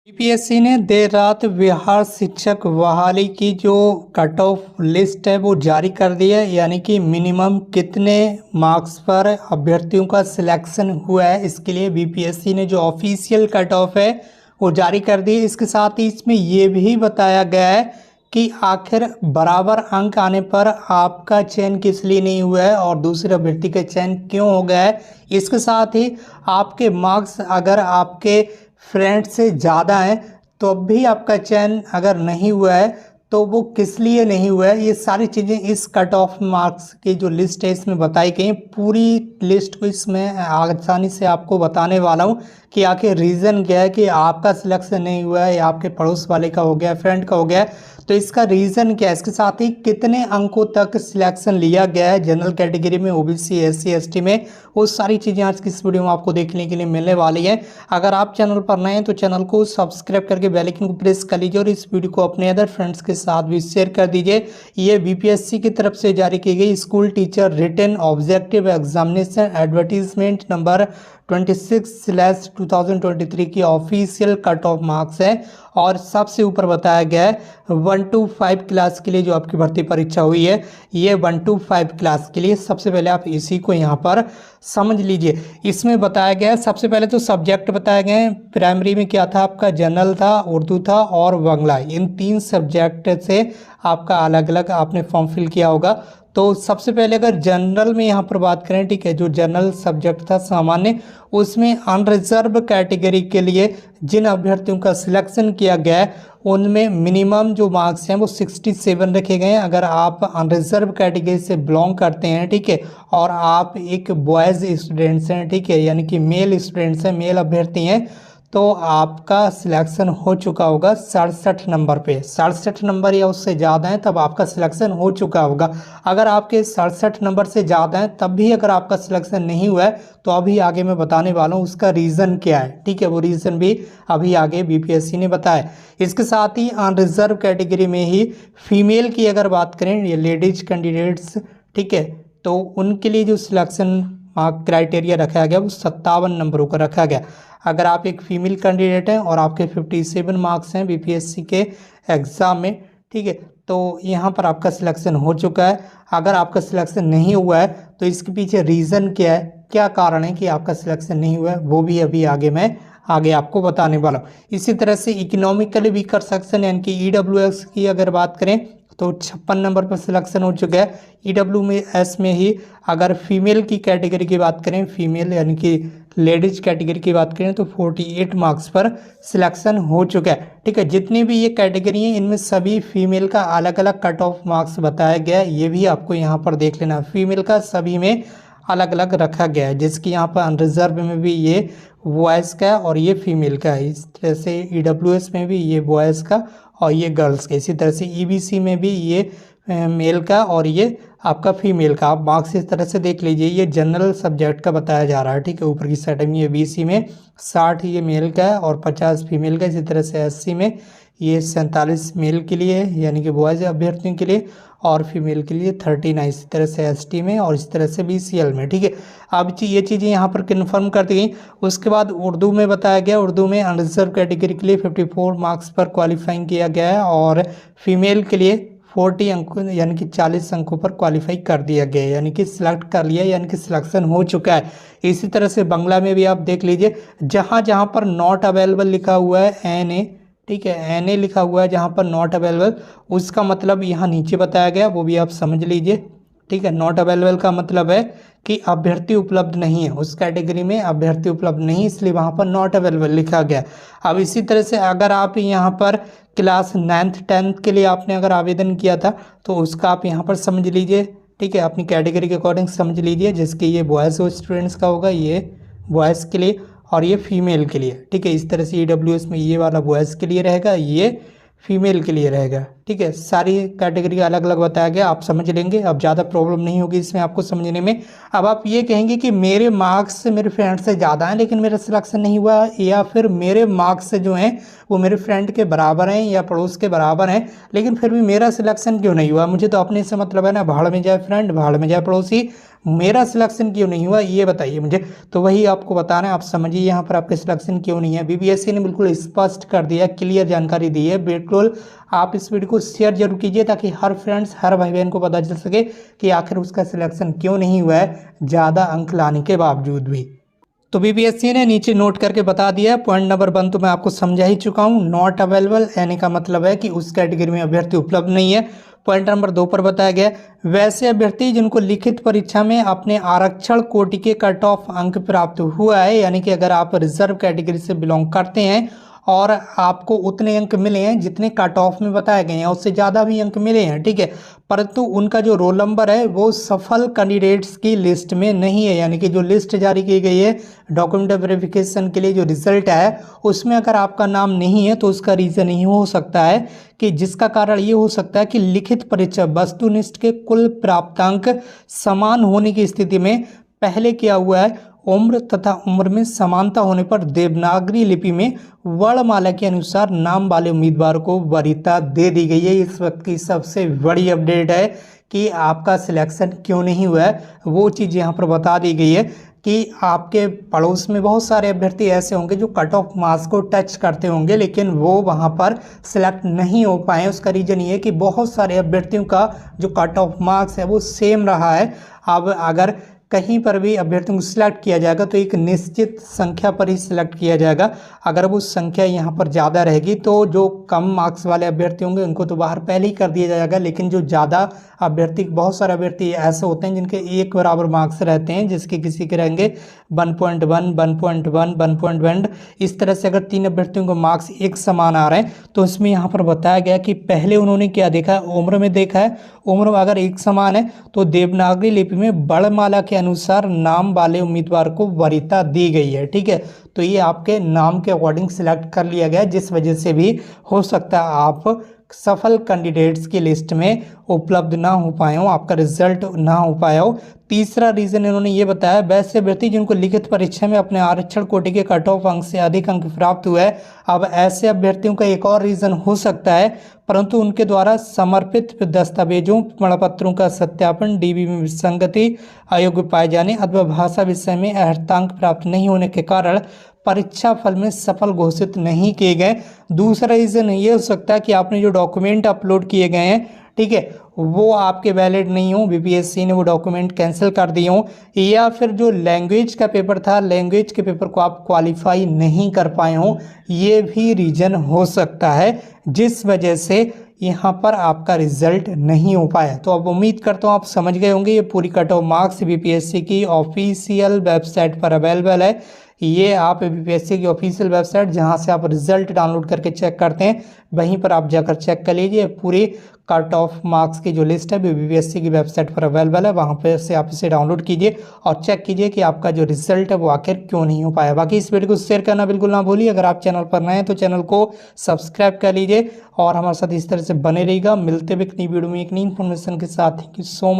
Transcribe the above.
UPSC ने देर रात बिहार शिक्षक बहाली की जो कट ऑफ लिस्ट है वो जारी कर दी है। यानी कि मिनिमम कितने मार्क्स पर अभ्यर्थियों का सिलेक्शन हुआ है, इसके लिए बीपीएससी ने जो ऑफिशियल कट ऑफ है वो जारी कर दी है। इसके साथ ही इसमें ये भी बताया गया है कि आखिर बराबर अंक आने पर आपका चयन किस लिए नहीं हुआ है और दूसरे अभ्यर्थी का चयन क्यों हो गया है। इसके साथ ही आपके मार्क्स अगर आपके फ्रेंड से ज़्यादा हैं तो अब भी आपका चयन अगर नहीं हुआ है तो वो किस लिए नहीं हुआ है, ये सारी चीज़ें इस कट ऑफ मार्क्स की जो लिस्ट है इसमें बताई गई। पूरी लिस्ट को इसमें आसानी से आपको बताने वाला हूँ कि आखिर रीज़न क्या है कि आपका सिलेक्शन नहीं हुआ है या आपके पड़ोस वाले का हो गया, फ्रेंड का हो गया, तो इसका रीज़न क्या है। इसके साथ ही कितने अंकों तक सिलेक्शन लिया गया है जनरल कैटेगरी में, ओबीसी, एससी, एसटी में, वो सारी चीज़ें आज की इस वीडियो में आपको देखने के लिए मिलने वाली है। अगर आप चैनल पर नए हैं तो चैनल को सब्सक्राइब करके बेल आइकन को प्रेस कर लीजिए और इस वीडियो को अपने अदर फ्रेंड्स के साथ भी शेयर कर दीजिए। ये बीपीएससी की तरफ से जारी की गई school teacher written objective examination advertisement number 26/2023 की ऑफिशियल कट ऑफ मार्क्स है। और सबसे ऊपर बताया गया है 1 to 5 क्लास के लिए जो आपकी भर्ती परीक्षा हुई है, ये 1 to 5 क्लास के लिए। सबसे पहले आप इसी को यहाँ पर समझ लीजिए। इसमें बताया गया है सबसे पहले तो सब्जेक्ट बताए गए हैं। प्राइमरी में क्या था आपका, जनरल था, उर्दू था और बांग्ला। इन 3 सब्जेक्ट से आपका अलग अलग आपने फॉर्म फिल किया होगा। तो सबसे पहले अगर जनरल में यहाँ पर बात करें, ठीक है, जो जनरल सब्जेक्ट था सामान्य, उसमें अनरिजर्व कैटेगरी के लिए जिन अभ्यर्थियों का सिलेक्शन किया गया है उनमें मिनिमम जो मार्क्स हैं वो 67 रखे गए हैं। अगर आप अनरिजर्व कैटेगरी से बिलोंग करते हैं, ठीक है, और आप एक बॉयज़ स्टूडेंट्स हैं, ठीक है, यानी कि मेल स्टूडेंट्स हैं, मेल अभ्यर्थी हैं, तो आपका सिलेक्शन हो चुका होगा 67 नंबर पे। 67 नंबर या उससे ज़्यादा है तब आपका सिलेक्शन हो चुका होगा। अगर आपके 67 नंबर से ज़्यादा है तब भी अगर आपका सिलेक्शन नहीं हुआ है तो अभी आगे मैं बताने वाला हूँ उसका रीज़न क्या है, ठीक है, वो रीज़न भी अभी आगे बीपीएससी ने बताया। इसके साथ ही अनरिजर्व कैटेगरी में ही फीमेल की अगर बात करें, ये लेडीज कैंडिडेट्स, ठीक है, तो उनके लिए जो सिलेक्शन मार्क क्राइटेरिया रखा गया वो 57 नंबरों का रखा गया। अगर आप एक फीमेल कैंडिडेट हैं और आपके 57 मार्क्स हैं बीपीएससी के एग्ज़ाम में, ठीक है, तो यहाँ पर आपका सिलेक्शन हो चुका है। अगर आपका सिलेक्शन नहीं हुआ है तो इसके पीछे रीज़न क्या है, क्या कारण है कि आपका सिलेक्शन नहीं हुआ है, वो भी अभी मैं आगे आपको बताने वाला हूँ। इसी तरह से इकोनॉमिकली वीकर सेक्शन यानी कि ईडब्ल्यूएस की अगर बात करें तो 56 नंबर पर सिलेक्शन हो चुका है। ईडब्ल्यूएस में ही अगर फीमेल की कैटेगरी की बात करें, फीमेल यानी कि लेडीज कैटेगरी की बात करें तो 48 मार्क्स पर सिलेक्शन हो चुका है, ठीक है। जितनी भी ये कैटेगरी हैं इनमें सभी फीमेल का अलग अलग कट ऑफ मार्क्स बताया गया है, ये भी आपको यहाँ पर देख लेना। फीमेल का सभी में अलग अलग रखा गया है, जिसकी यहाँ पर अनरिजर्व में भी ये बॉयज़ का और ये फीमेल का है। इस तरह से ईडब्ल्यूएस में भी ये बॉयज़ का और ये गर्ल्स का। इसी तरह से ईबीसी में भी ये मेल का और ये आपका फीमेल का। आप मार्क्स इस तरह से देख लीजिए, ये जनरल सब्जेक्ट का बताया जा रहा है, ठीक है, ऊपर की साइड में ये बीसी में 60 ये मेल का है और 50 फीमेल का। इसी तरह से एससी में ये 47 मेल के लिए है यानी कि बॉयज़ अभ्यर्थियों के लिए और फीमेल के लिए 39। इसी तरह से एसटी में और इसी तरह से बीसीएल में, ठीक है। अब ये चीज़ें यहाँ पर कन्फर्म कर दी गई। उसके बाद उर्दू में बताया गया, उर्दू में अनरिजर्व कैटेगरी के लिए 54 मार्क्स पर क्वालिफाइंग किया गया है और फीमेल के लिए 40 अंकों यानी कि 40 अंकों पर क्वालिफाई कर दिया गया है, यानी कि सिलेक्ट कर लिया, यानी कि सिलेक्शन हो चुका है। इसी तरह से बांग्ला में भी आप देख लीजिए, जहाँ जहाँ पर नॉट अवेलेबल लिखा हुआ है एनए, ठीक है, एनए लिखा हुआ है जहाँ पर नॉट अवेलेबल, उसका मतलब यहाँ नीचे बताया गया, वो भी आप समझ लीजिए, ठीक है। नॉट अवेलेबल का मतलब है कि अभ्यर्थी उपलब्ध नहीं है, उस कैटेगरी में अभ्यर्थी उपलब्ध नहीं, इसलिए वहाँ पर नॉट अवेलेबल लिखा गया। अब इसी तरह से अगर आप यहाँ पर क्लास 9th 10th के लिए आपने अगर आवेदन किया था तो उसका आप यहाँ पर समझ लीजिए, ठीक है, अपनी कैटेगरी के अकॉर्डिंग समझ लीजिए, जिसके ये बॉयज़ स्टूडेंट्स का होगा, ये बॉयज़ के लिए और ये फीमेल के लिए, ठीक है। इस तरह से ईडब्ल्यूएस में ये वाला बॉयज़ के लिए रहेगा, ये फीमेल के लिए रहेगा, ठीक है। सारी कैटेगरी अलग अलग बताया गया, आप समझ लेंगे, अब ज़्यादा प्रॉब्लम नहीं होगी इसमें आपको समझने में। अब आप ये कहेंगे कि मेरे मार्क्स मेरे फ्रेंड से ज़्यादा हैं लेकिन मेरा सिलेक्शन नहीं हुआ, या फिर मेरे मार्क्स जो हैं वो मेरे फ्रेंड के बराबर हैं या पड़ोस के बराबर हैं लेकिन फिर भी मेरा सिलेक्शन क्यों नहीं हुआ। मुझे तो अपने से मतलब है ना, भाड़ में जाए फ्रेंड भाड़ में जाए पड़ोसी, मेरा सिलेक्शन क्यों नहीं हुआ ये बताइए मुझे। तो वही आपको बताना है, आप समझिए यहाँ पर आपके सिलेक्शन क्यों नहीं है। बीपीएससी ने बिल्कुल स्पष्ट कर दिया, क्लियर जानकारी दी है। बिल्कुल आप इस वीडियो को शेयर जरूर कीजिए ताकि हर फ्रेंड्स, हर भाई बहन को पता चल सके कि आखिर उसका सिलेक्शन क्यों नहीं हुआ है ज़्यादा अंक लाने के बावजूद भी। तो बीपीएससी ने नीचे नोट करके बता दिया है। पॉइंट नंबर 1 तो मैं आपको समझा ही चुका हूँ, नॉट अवेलेबल यानी का मतलब है कि उस कैटेगरी में अभ्यर्थी उपलब्ध नहीं है। पॉइंट नंबर 2 पर बताया गया वैसे अभ्यर्थी जिनको लिखित परीक्षा में अपने आरक्षण कोटि के कट ऑफ अंक प्राप्त हुआ है, यानी कि अगर आप रिजर्व कैटेगरी से बिलोंग करते हैं और आपको उतने अंक मिले हैं जितने कट ऑफ में बताए गए हैं, उससे ज़्यादा भी अंक मिले हैं, ठीक है, परंतु उनका जो रोल नंबर है वो सफल कैंडिडेट्स की लिस्ट में नहीं है, यानी कि जो लिस्ट जारी की गई है डॉक्यूमेंट वेरिफिकेशन के लिए, जो रिजल्ट है उसमें अगर आपका नाम नहीं है तो उसका रीज़न ये हो सकता है कि जिसका कारण ये हो सकता है कि लिखित परीक्षा वस्तुनिष्ठ के कुल प्राप्तांक समान होने की स्थिति में पहले क्या हुआ है, उम्र तथा उम्र में समानता होने पर देवनागरी लिपि में वर्णमाला के अनुसार नाम वाले उम्मीदवार को वरीयता दे दी गई है। इस वक्त की सबसे बड़ी अपडेट है कि आपका सिलेक्शन क्यों नहीं हुआ है, वो चीज़ यहाँ पर बता दी गई है कि आपके पड़ोस में बहुत सारे अभ्यर्थी ऐसे होंगे जो कट ऑफ मार्क्स को टच करते होंगे लेकिन वो वहाँ पर सिलेक्ट नहीं हो पाए। उसका रीज़न ये है कि बहुत सारे अभ्यर्थियों का जो कट ऑफ मार्क्स है वो सेम रहा है। अब अगर कहीं पर भी अभ्यर्थियों को सिलेक्ट किया जाएगा तो एक निश्चित संख्या पर ही सिलेक्ट किया जाएगा। अगर वो संख्या यहाँ पर ज़्यादा रहेगी तो जो कम मार्क्स वाले अभ्यर्थी होंगे उनको तो बाहर पहले ही कर दिया जाएगा, लेकिन जो ज़्यादा अभ्यर्थी, बहुत सारे अभ्यर्थी ऐसे होते हैं जिनके एक बराबर मार्क्स रहते हैं, जिसके किसी के रहेंगे 1.1, 1.1, 1.1, इस तरह से अगर 3 अभ्यर्थियों को मार्क्स एक समान आ रहे हैं तो इसमें यहाँ पर बताया गया कि पहले उन्होंने क्या देखा है, उम्र में देखा है। उम्र अगर एक समान है तो देवनागरी लिपि में वर्णमाला के अनुसार नाम वाले उम्मीदवार को वरीयता दी गई है, ठीक है। तो ये आपके नाम के अकॉर्डिंग सिलेक्ट कर लिया गया, जिस वजह से भी हो सकता है आप सफल कैंडिडेट्स की लिस्ट में उपलब्ध ना हो पाए हो, आपका रिजल्ट ना हो पाया हो। तीसरा रीज़न इन्होंने ये बताया वैसे अभ्यर्थी जिनको लिखित परीक्षा में अपने आरक्षण कोटि के कट ऑफ अंक से अधिक अंक प्राप्त हुए हैं। अब ऐसे अभ्यर्थियों का एक और रीज़न हो सकता है, परंतु उनके द्वारा समर्पित दस्तावेजों प्रमाण पत्रों का सत्यापन, डीबी में विसंगति, अयोग्य पाए जाने अथवा भाषा विषय में अर्हतांक प्राप्त नहीं होने के कारण परीक्षा फल में सफल घोषित नहीं किए गए। दूसरा रीज़न ये हो सकता है कि आपने जो डॉक्यूमेंट अपलोड किए गए हैं, ठीक है, वो आपके वैलिड नहीं हो, बीपीएससी ने वो डॉक्यूमेंट कैंसिल कर दिए हो, या फिर जो लैंग्वेज का पेपर था, लैंग्वेज के पेपर को आप क्वालिफाई नहीं कर पाए हो, ये भी रीज़न हो सकता है जिस वजह से यहाँ पर आपका रिजल्ट नहीं हो पाया। तो अब उम्मीद करता हूँ आप समझ गए होंगे। ये पूरी कट ऑफ मार्क्स बीपीएससी की ऑफिशियल वेबसाइट पर अवेलेबल है। ये आप बीपीएससी की ऑफिशियल वेबसाइट जहाँ से आप रिजल्ट डाउनलोड करके चेक करते हैं, वहीं पर आप जाकर चेक कर लीजिए। पूरी कट ऑफ मार्क्स की जो लिस्ट है बीपीएससी की वेबसाइट पर अवेलेबल है, वहाँ पर से आप इसे डाउनलोड कीजिए और चेक कीजिए कि आपका जो रिजल्ट है वो आखिर क्यों नहीं हो पाया। बाकी इस वीडियो को शेयर करना बिल्कुल ना भूलिए। अगर आप चैनल पर नए हैं तो चैनल को सब्सक्राइब कर लीजिए और हमारे साथ इस तरह से बने रहिएगा। मिलते हुए एक नई वीडियो में एक नई इन्फॉर्मेशन के साथ। Thank you so much.